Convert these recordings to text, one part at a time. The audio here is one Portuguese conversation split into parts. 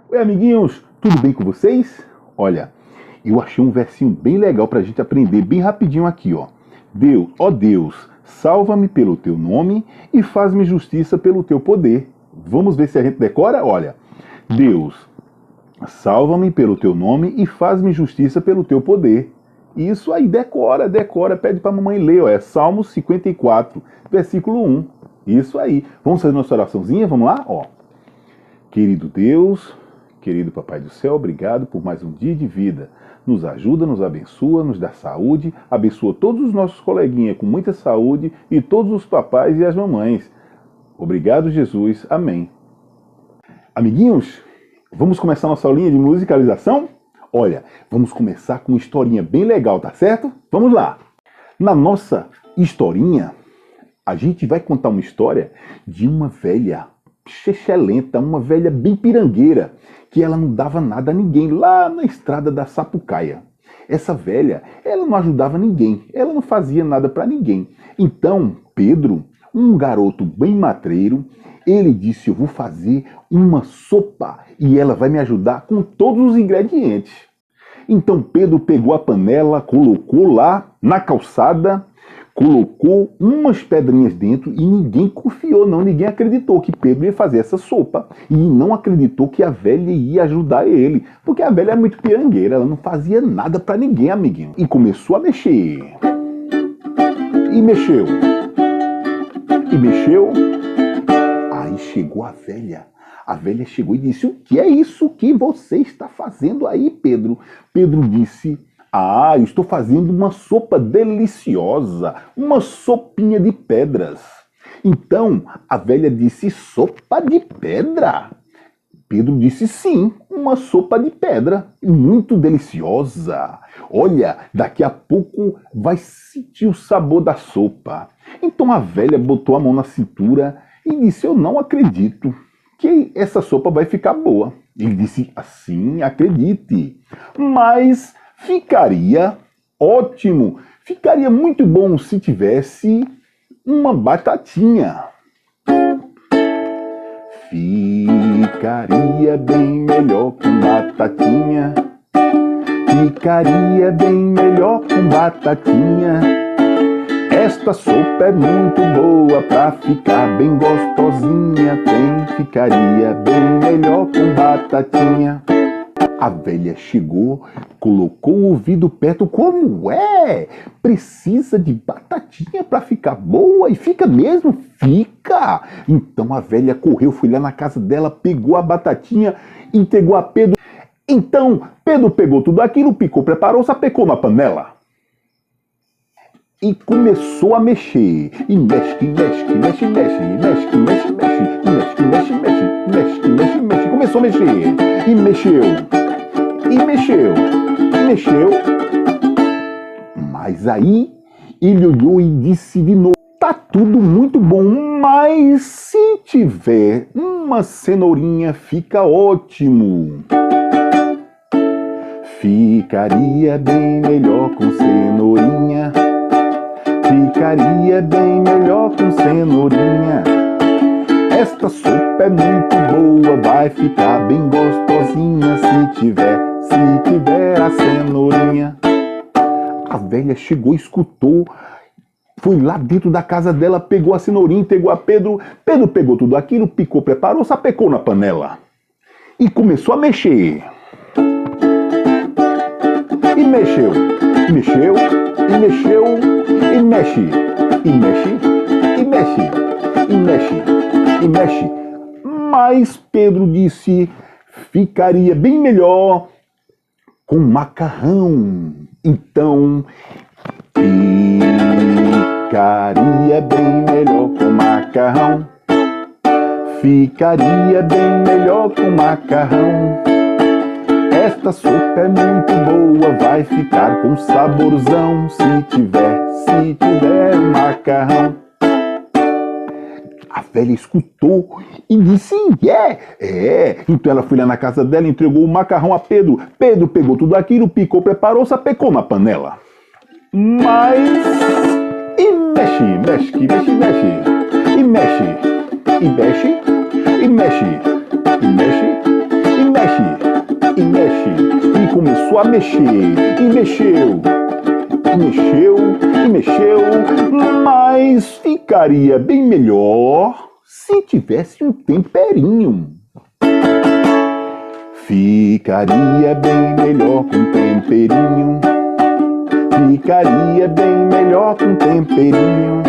Oi, amiguinhos, tudo bem com vocês? Olha, eu achei um versinho bem legal pra gente aprender bem rapidinho aqui, ó. Deus, ó Deus, salva-me pelo teu nome e faz-me justiça pelo teu poder. Vamos ver se a gente decora? Olha, Deus, salva-me pelo teu nome e faz-me justiça pelo teu poder. Isso aí, decora, pede pra mamãe ler, ó. É Salmo 54, versículo 1. Isso aí. Vamos fazer nossa oraçãozinha? Vamos lá? Ó. Querido Deus, querido Papai do Céu, obrigado por mais um dia de vida. Nos ajuda, nos abençoa, nos dá saúde, abençoa todos os nossos coleguinhas com muita saúde e todos os papais e as mamães. Obrigado, Jesus. Amém. Amiguinhos, vamos começar nossa aulinha de musicalização? Olha, vamos começar com uma historinha bem legal, tá certo? Vamos lá! Na nossa historinha, a gente vai contar uma história de uma velha chechelenta, uma velha bem pirangueira, que ela não dava nada a ninguém lá na estrada da Sapucaia. Essa velha, ela não ajudava ninguém, ela não fazia nada para ninguém. Então, Pedro, um garoto bem matreiro, ele disse, eu vou fazer uma sopa e ela vai me ajudar com todos os ingredientes. Então Pedro pegou a panela, colocou lá na calçada, colocou umas pedrinhas dentro e ninguém confiou, não, ninguém acreditou que Pedro ia fazer essa sopa. E não acreditou que a velha ia ajudar ele, porque a velha é muito pirangueira, ela não fazia nada para ninguém, amiguinho. E começou a mexer. E mexeu. E mexeu. Aí chegou a velha. A velha chegou e disse, o que é isso que você está fazendo aí, Pedro? Pedro disse, eu estou fazendo uma sopa deliciosa, uma sopinha de pedras. Então, a velha disse, sopa de pedra? Pedro disse, sim, uma sopa de pedra, muito deliciosa. Olha, daqui a pouco vai sentir o sabor da sopa. Então a velha botou a mão na cintura e disse, eu não acredito que essa sopa vai ficar boa. Ele disse, assim, acredite, mas ficaria ótimo, ficaria muito bom se tivesse uma batatinha. Ficaria bem melhor com batatinha, ficaria bem melhor com batatinha. Esta sopa é muito boa pra ficar bem gostosinha, ficaria bem melhor com batatinha. A velha chegou, colocou o ouvido perto, como é? Precisa de batatinha para ficar boa? E fica mesmo? Fica! Então a velha correu, foi lá na casa dela, pegou a batatinha, entregou a Pedro. Então Pedro pegou tudo aquilo, picou, preparou, sapecou na panela. E começou a mexer. E mexe, mexe, mexe, mexe, mexe, mexe, mexe, mexe, mexe, mexe, mexe, mexe, mexe. Começou a mexer. E mexeu. E mexeu. E mexeu. Mas aí ele olhou e disse de novo, tá tudo muito bom, mas se tiver uma cenourinha fica ótimo. Ficaria bem melhor com cenourinha. Ficaria bem melhor com cenourinha. Esta sopa é muito boa, vai ficar bem gostosinha se tiver a cenourinha. A velha chegou, escutou, foi lá dentro da casa dela, pegou a cenourinha, pegou a Pedro. Pedro pegou tudo aquilo, picou, preparou, sapecou na panela. E começou a mexer. E mexeu, mexeu, e mexeu, e mexe, e mexe, e mexe, e mexe, e mexe. Mas Pedro disse, ficaria bem melhor com macarrão. Então, ficaria bem melhor com macarrão. Ficaria bem melhor com macarrão. Esta sopa é muito boa, vai ficar com saborzão se tiver macarrão. A velha escutou e disse, Então ela foi lá na casa dela, entregou o macarrão a Pedro. Pedro pegou tudo aquilo, picou, preparou, sapecou na panela. Mas... E mexe, mexe, mexe, mexe. E mexe, e mexe, e mexe, e mexe, e mexe. e mexe, e começou a mexer, e mexeu, e mexeu, e mexeu, mas ficaria bem melhor se tivesse um temperinho. Ficaria bem melhor com temperinho. Ficaria bem melhor com temperinho.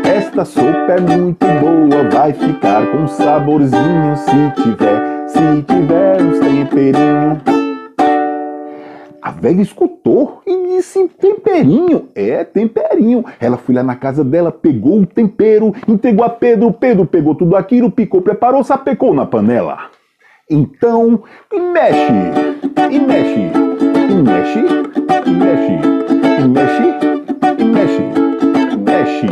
Esta sopa é muito boa, vai ficar com saborzinho se tiver uns temperinho. A velha escutou e disse: temperinho, é temperinho. Ela foi lá na casa dela, pegou o tempero, entregou a Pedro. Pedro pegou tudo aquilo, picou, preparou, sapecou na panela. Então, e mexe, e mexe, e mexe, e mexe, e mexe, e mexe, mexe,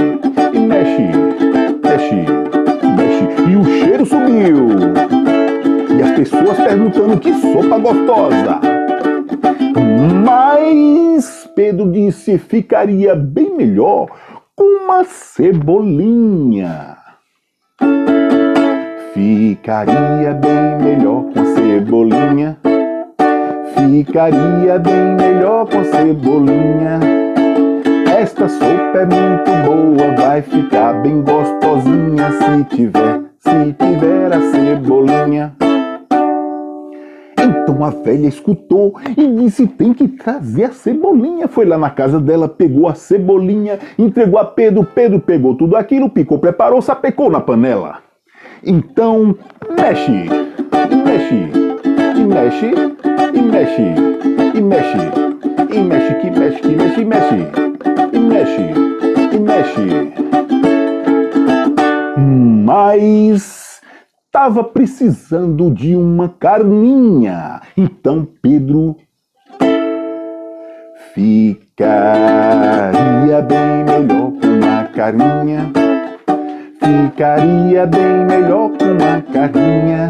e mexe, mexe, mexe. E o cheiro subiu. E as pessoas perguntando: que sopa gostosa. Mas Pedro disse: ficaria bem melhor com uma cebolinha. Ficaria bem melhor com cebolinha. Ficaria bem melhor com cebolinha. Esta sopa é muito boa, vai ficar bem gostosinha se tiver a cebolinha. Então a velha escutou e disse: tem que trazer a cebolinha. Foi lá na casa dela, pegou a cebolinha, entregou a Pedro. Pedro pegou tudo aquilo, picou, preparou, sapecou na panela. Então, mexe, e mexe, e mexe, e mexe, e mexe, e mexe, que mexe, que mexe, e mexe, e mexe, e mexe. Mas estava precisando de uma carninha. Então Pedro: ficaria bem melhor com uma carninha. Ficaria bem melhor com uma carninha.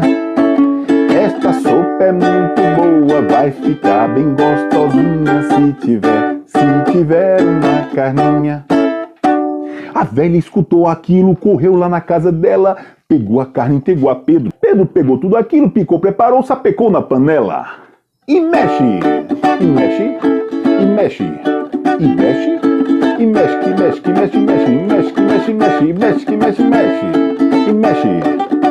Esta sopa é muito boa, vai ficar bem gostosinha se tiver uma carninha. A velha escutou aquilo, correu lá na casa dela, pegou a carne, entregou a Pedro. Pedro pegou tudo aquilo, picou, preparou, sapecou na panela. E mexe, e mexe, e mexe, e mexe, e mexe, que mexe, que mexe, mexe, e mexe, que mexe, mexe, e mexe, que mexe, mexe, e mexe,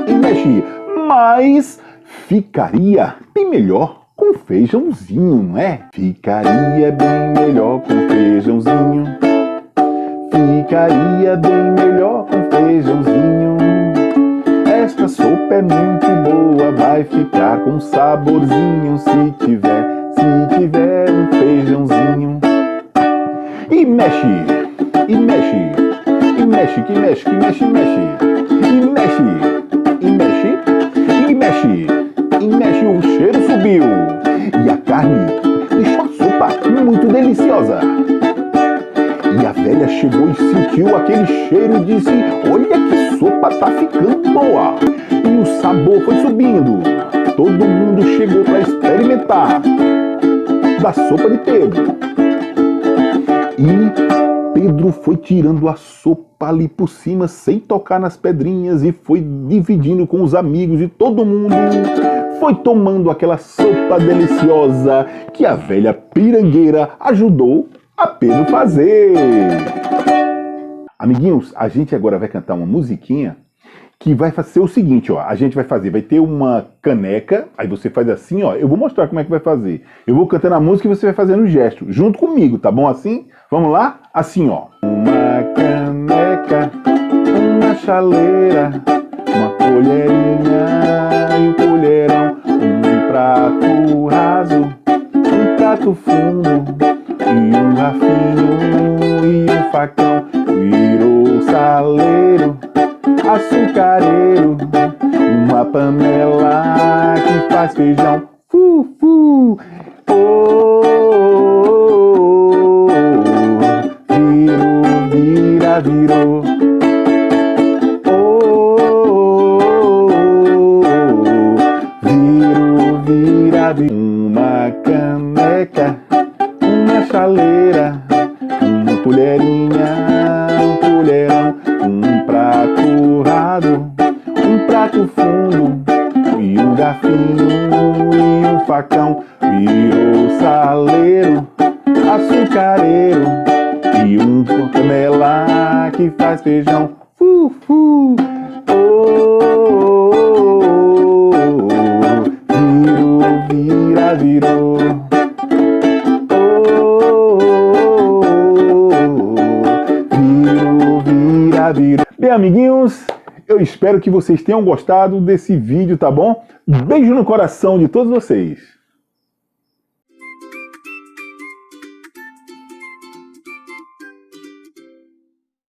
e mexe. Mas ficaria bem melhor com feijãozinho, não é? Ficaria bem melhor com feijãozinho. Ficaria bem melhor com feijãozinho. Esta sopa é muito boa, vai ficar com saborzinho se tiver um feijãozinho. E mexe, e mexe, e mexe, que mexe, que mexe, mexe. E mexe, e mexe, e mexe, e mexe, o cheiro subiu. E a carne deixou a sopa muito deliciosa. E a velha chegou e sentiu aquele cheiro e disse: olha que sopa tá ficando boa. E o sabor foi subindo. Todo mundo chegou para experimentar da sopa de Pedro. E Pedro foi tirando a sopa ali por cima, sem tocar nas pedrinhas, e foi dividindo com os amigos, e todo mundo foi tomando aquela sopa deliciosa que a velha pirangueira ajudou a Pedro fazer. Amiguinhos, a gente agora vai cantar uma musiquinha que vai ser o seguinte, ó. A gente vai ter uma caneca, aí você faz assim, ó. Eu vou mostrar como é que vai fazer. Eu vou cantando a música e você vai fazendo o gesto, junto comigo, tá bom assim? Vamos lá? Assim, ó. Uma caneca, uma chaleira, uma colherinha e um colherão, um prato raso, um prato fundo, e um garfinho e um facão. Virou saleiro, açucareiro, uma panela que faz feijão. Fu, oh, oh, oh, oh. Virou, oh, oh, oh, virou. Uma caneca, uma chaleira, uma colherinha, um colherão, um prato raro, um prato fundo e um garfinho e faz feijão. Fu. Virou. Virou. Bem, amiguinhos, eu espero que vocês tenham gostado desse vídeo, tá bom? Beijo no coração de todos vocês.